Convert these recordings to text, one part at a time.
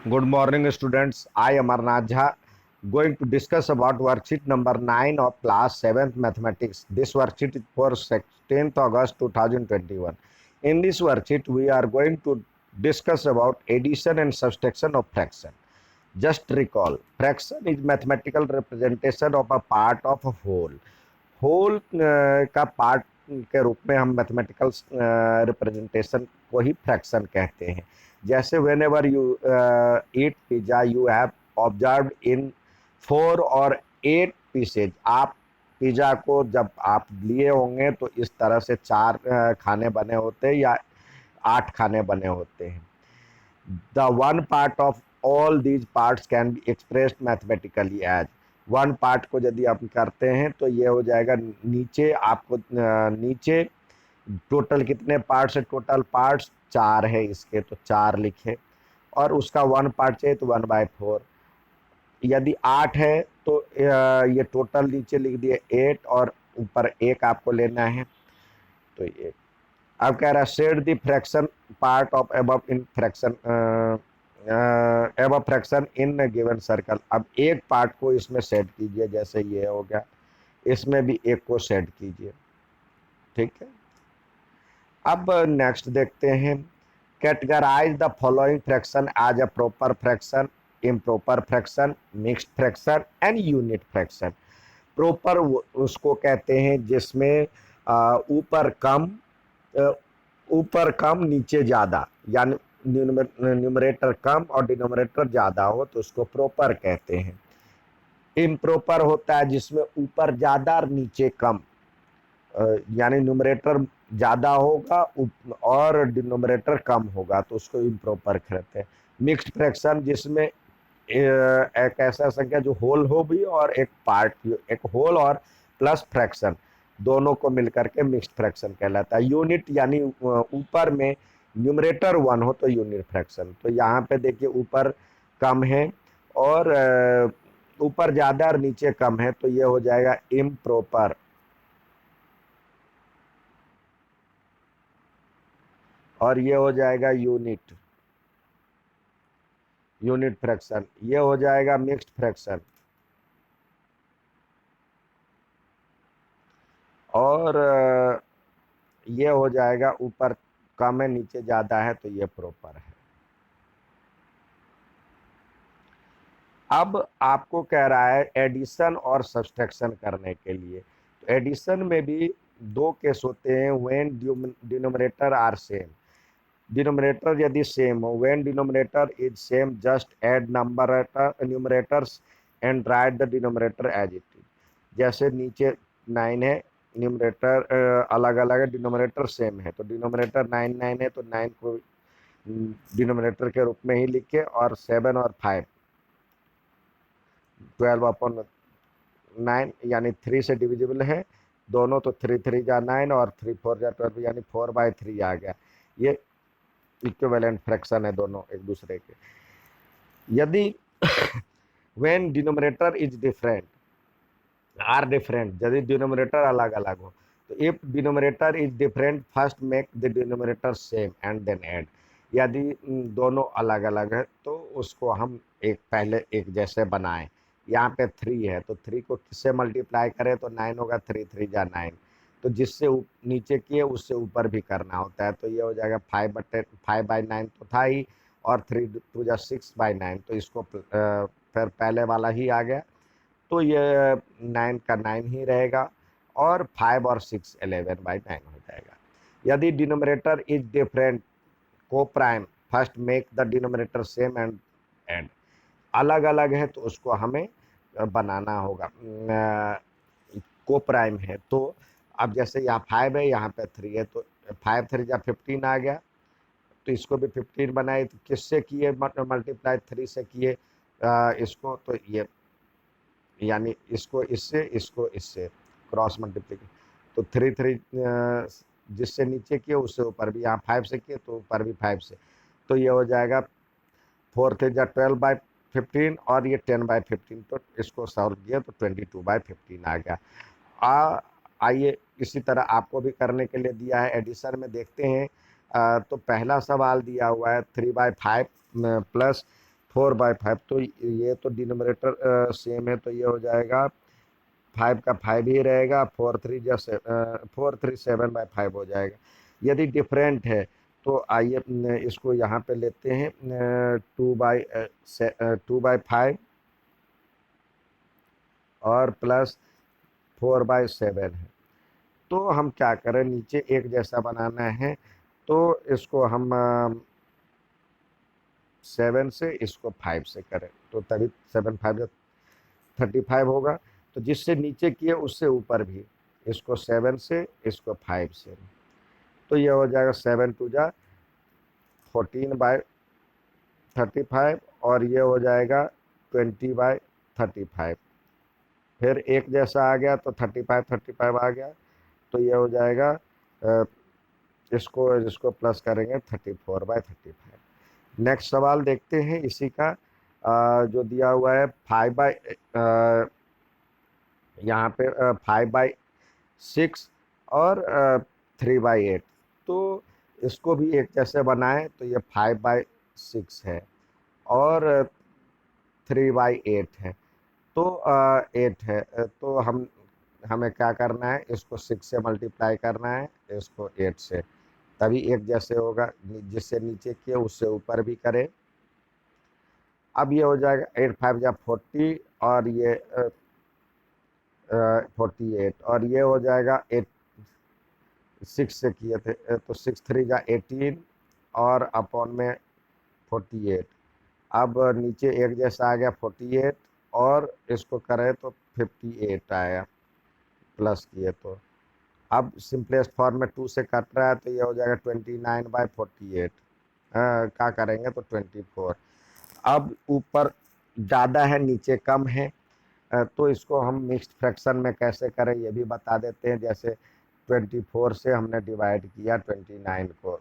Good morning, students. I am Amarnath Jha, going to discuss about worksheet number 9 of class 7th mathematics. This worksheet is for 10th August 2021. In this worksheet, we are going to discuss about addition and subtraction of fraction. Just recall, fraction is mathematical representation of a part of a whole. Whole का part के रूप में हम mathematical representation को ही fraction कहते हैं। जैसे when ever you eat pizza you have observe in 4 और 8 पीसेज। आप पिज्जा को जब आप लिए होंगे तो इस तरह से 4 खाने बने होते हैं या 8 खाने बने होते हैं। The one part of all these parts can be expressed mathematically as. One part को यदि आप करते हैं तो ये हो जाएगा नीचे आपको नीचे टोटल कितने पार्ट्स है, टोटल पार्ट्स 4 है इसके, तो 4 लिखे और उसका वन पार्ट चाहिए तो 1/4। यदि 8 है तो ये टोटल नीचे लिख दिए 8 और ऊपर 1 आपको लेना है। तो ये अब कह रहा है set the fraction part of above in fraction above fraction in given circle. अब एक पार्ट को इसमें सेट कीजिए, जैसे ये हो गया, इसमें भी एक को सेट कीजिए। ठीक है, अब नेक्स्ट देखते हैं। Categorise the following fraction as a proper fraction, improper fraction, mixed fraction and unit fraction. Proper उसको कहते हैं जिसमें ऊपर कम नीचे ज़्यादा, यानी न्यूमरेटर कम और डिनोमिनेटर ज़्यादा हो तो उसको प्रॉपर कहते हैं। इम्प्रॉपर होता है जिसमें ऊपर ज़्यादा और नीचे कम, यानी न्यूमरेटर ज़्यादा होगा और डिनोमिनेटर कम होगा तो उसको इम्प्रॉपर कहते हैं। मिक्स्ड फ्रैक्शन जिसमें एक ऐसा संख्या जो होल हो भी और एक पार्ट, एक होल और प्लस फ्रैक्शन दोनों को मिलकर के मिक्स्ड फ्रैक्शन कहलाता है। यूनिट यानी ऊपर में न्यूमरेटर 1 हो तो यूनिट फ्रैक्शन। तो यहाँ पे देखिए ऊपर कम है और ऊपर ज़्यादा और नीचे कम है तो ये हो जाएगा इम्प्रॉपर। और ये हो जाएगा यूनिट फ्रैक्शन। ये हो जाएगा मिक्स्ड फ्रैक्शन और ये हो जाएगा ऊपर कम है नीचे ज़्यादा है तो ये प्रॉपर है। अब आपको कह रहा है एडिशन और सब्सट्रैक्शन करने के लिए। तो एडिशन में भी 2 केस होते हैं, when denominator are same. Denominator यदि सेम हो, when denominator is same just add numerators and write the denominator as it is. जैसे नीचे 9 है, न्यूमरेटर अलग अलग है, डिनोमिनेटर सेम है, तो डिनोमिनेटर 9 है तो 9 को डिनोमिनेटर के रूप में ही लिखे और 7 और 5 12/9 यानी 3 से डिविजिबल है दोनों, तो 3 3 जा 9 और 3 4 जा 12 यानी 4/3 आ गया। ये इक्विवेलेंट फ्रैक्शन है दोनों एक दूसरे के। यदि when denominator is different are different, यदि डिनोमिनेटर अलग अलग हो तो if denominator is different first make the denominator same and then add. यदि दोनों अलग अलग है तो उसको हम पहले एक जैसे बनाएं। यहाँ पे 3 है तो 3 को किससे मल्टीप्लाई करें तो 9 होगा, 3 3 जा 9, तो जिससे नीचे किए उससे ऊपर भी करना होता है। तो ये हो जाएगा 5/9 तो था ही और 3 2 जा 6/9, तो इसको फिर पहले वाला ही आ गया तो ये 9 का 9 ही रहेगा और 5 और 6 11/9 हो जाएगा। यदि डिनोमिनेटर इज डिफरेंट को prime first make the denominator same and add. अलग अलग है तो उसको हमें बनाना होगा। को प्राइम है तो अब जैसे यहाँ 5 है यहाँ पे 3 है तो 5 3 जा 15 आ गया, तो इसको भी 15 बनाए तो किससे किए मल्टीप्लाई 3 से किए इसको, तो ये यानी इसको इससे क्रॉस मल्टीप्लिकेशन, तो 3 3 जिससे नीचे किए उससे ऊपर भी, यहाँ 5 से किए तो ऊपर भी 5 से, तो ये हो जाएगा 4 3 जा 12/15 और ये 10/15, तो इसको सॉल्व किया तो 22/15 आ गया। आइए इसी तरह आपको भी करने के लिए दिया है। एडिशन में देखते हैं तो पहला सवाल दिया हुआ है 3/5 प्लस 4/5, तो ये तो डिनोमिनेटर सेम है, तो ये हो जाएगा 5 का 5 ही रहेगा, 4 3 7 हो जाएगा। यदि डिफरेंट है तो आइए इसको यहाँ पे लेते हैं 2/5 और प्लस 4/7 है। तो हम क्या करें, नीचे एक जैसा बनाना है, तो इसको हम 7 से इसको 5 से करें, तो तभी 7 5 35 होगा। तो जिससे नीचे किए उससे ऊपर भी, इसको 7 से इसको 5 से, तो ये हो जाएगा 7 2 जा 14/35 और ये हो जाएगा 20/35। फिर एक जैसा आ गया तो 35 आ गया, तो ये हो जाएगा इसको प्लस करेंगे 34/35। नेक्स्ट सवाल देखते हैं इसी का, जो दिया हुआ है 5 यहाँ पे 5/6 और 3/8। तो इसको भी एक जैसे बनाएं, तो ये 5/6 है और 3/8 है, तो 8 है। तो हमें क्या करना है, इसको 6 से मल्टीप्लाई करना है, इसको 8 से, तभी एक जैसे होगा। जिससे नीचे किए उससे ऊपर भी करें। अब ये हो जाएगा 8 5 जा 40 और ये 48 और ये हो जाएगा 6 से किए थे, तो 6 3 जा 18 और अपॉन में 48। अब नीचे एक जैसा आ गया 48 और इसको करें तो 58 आया प्लस किए तो। अब सिंपलेस्ट फॉर्म में 2 से कट रहा है, तो ये हो जाएगा 29/48। क्या करेंगे तो 24। अब ऊपर ज़्यादा है नीचे कम है, तो इसको हम मिक्स्ड फ्रैक्शन में कैसे करें ये भी बता देते हैं। जैसे 24 से हमने डिवाइड किया 29 को,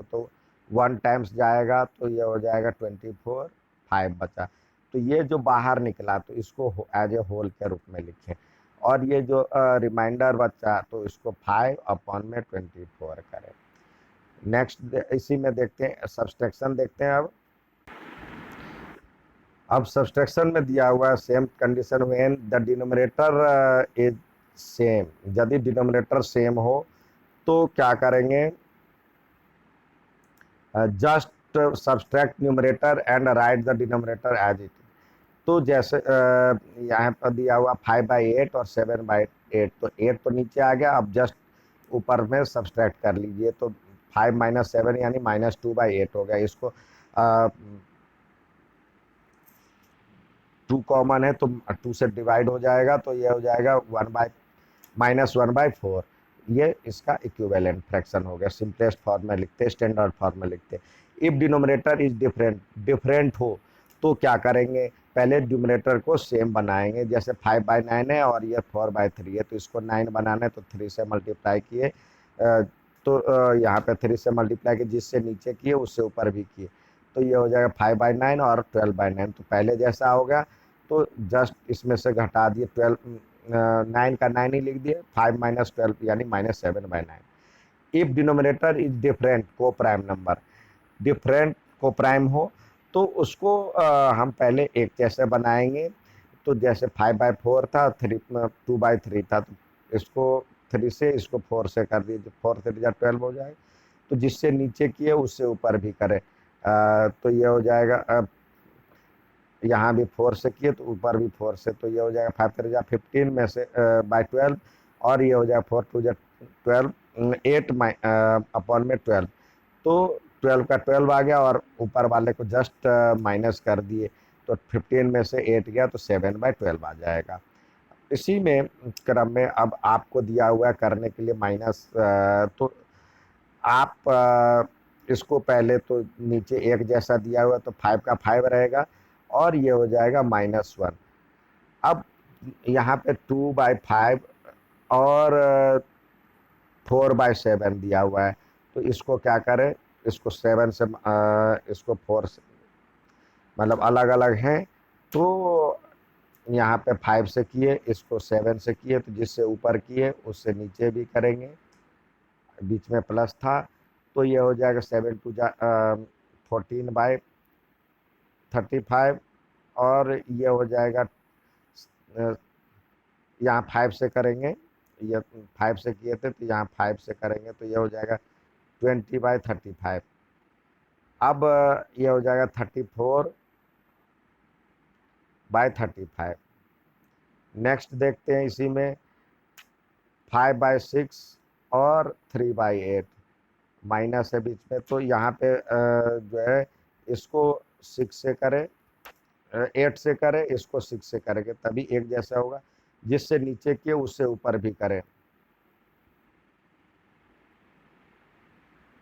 तो 1 टाइम्स जाएगा, तो ये हो जाएगा 24, 5 बचा। तो ये जो बाहर निकला तो इसको एज ए होल के रूप में लिखें, और ये जो रिमाइंडर बचा तो इसको 5/24 करें। नेक्स्ट इसी में देखते हैं, सब्सट्रैक्शन देखते हैं। अब सब्सट्रैक्शन में दिया हुआ है same condition when the denominator is same. यदि डिनोमिनेटर सेम हो तो क्या करेंगे, just subtract numerator and write the denominator as it. तो जैसे यहाँ पर दिया हुआ 5/8 और 7/8, तो 8 तो नीचे आ गया, अब जस्ट ऊपर में सब्सट्रैक्ट कर लीजिए, तो 5 - 7 यानी -2/8 हो गया। इसको 2 कॉमन है तो 2 से डिवाइड हो जाएगा, तो ये हो जाएगा -1/4। ये इसका इक्विवेलेंट फ्रैक्शन हो गया। सिंपलेस्ट फॉर्म में लिखते, स्टैंडर्ड फॉर्म में लिखते। इफ डिनोमिनेटर इज डिफरेंट हो तो क्या करेंगे, पहले डिनोमिनेटर को सेम बनाएंगे। जैसे 5/9 है और ये 4/3 है, तो इसको 9 बनाना है तो 3 से मल्टीप्लाई किए, तो यहाँ पे 3 से मल्टीप्लाई किए, जिससे नीचे किए उससे ऊपर भी किए, तो ये हो जाएगा 5/9 और 12/9। तो पहले जैसा हो गया, तो जस्ट इसमें से घटा दिए 12, 9 का 9 ही लिख दिए, 5 - 12 यानी -7/9। इफ डिनोमिनेटर इज डिफरेंट को प्राइम नंबर, डिफरेंट को प्राइम हो तो उसको हम पहले एक जैसे बनाएंगे। तो जैसे 5/4 था, 2/3 था, तो इसको 3 से इसको 4 से कर दीजिए, 4 3 जा 12 हो जाएगा। तो जिससे नीचे किए उससे ऊपर भी करें, तो ये हो जाएगा, यहाँ भी 4 से किए तो ऊपर भी 4 से, तो ये हो जाएगा 5 3 जा 15 में से /12, और ये हो जाएगा 4 2 जा 12, 8 अपॉन में 12। तो 12 का 12 आ गया और ऊपर वाले को जस्ट माइनस कर दिए, तो 15 में से 8 गया तो 7/12 आ जाएगा। इसी में क्रम में अब आपको दिया हुआ है करने के लिए माइनस, तो आप इसको पहले तो नीचे एक जैसा दिया हुआ तो 5 का 5 रहेगा और ये हो जाएगा -1। अब यहाँ पे 2/5 और 4/7 दिया हुआ है, तो इसको क्या करें, इसको 7 से इसको 4 से, मतलब अलग अलग हैं, तो यहाँ पे 5 से किए, इसको 7 से किए, तो जिससे ऊपर किए उससे नीचे भी करेंगे, बीच में प्लस था, तो ये हो जाएगा 7 2 जा 14/7 35 और ये हो जाएगा यहाँ 5 से करेंगे, ये 5 से किए थे तो यहाँ 5 से करेंगे तो ये हो जाएगा 20/35। अब ये हो जाएगा 34/35। नेक्स्ट देखते हैं इसी में 5/6 और 3/8 माइनस है बीच में, तो यहाँ पे जो है इसको 6 से करें, 8 से करें, इसको 6 से करेंगे तभी एक जैसा होगा, जिससे नीचे किए उससे ऊपर भी करें।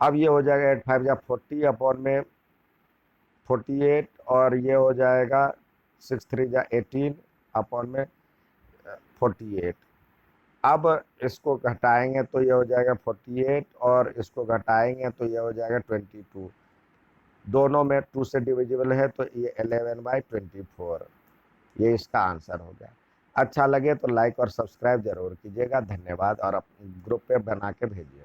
अब ये हो जाएगा 8 5 या 40 अपॉन में 48 और ये हो जाएगा 6 3 या 18 अपॉन में 48। अब इसको घटाएंगे तो ये हो जाएगा 48 और इसको घटाएंगे तो ये हो जाएगा 22। दोनों में 2 से डिविजिबल है तो ये 11/24। ये इसका आंसर हो गया। अच्छा लगे तो लाइक और सब्सक्राइब जरूर कीजिएगा। धन्यवाद और ग्रुप पे बना के भेजिए।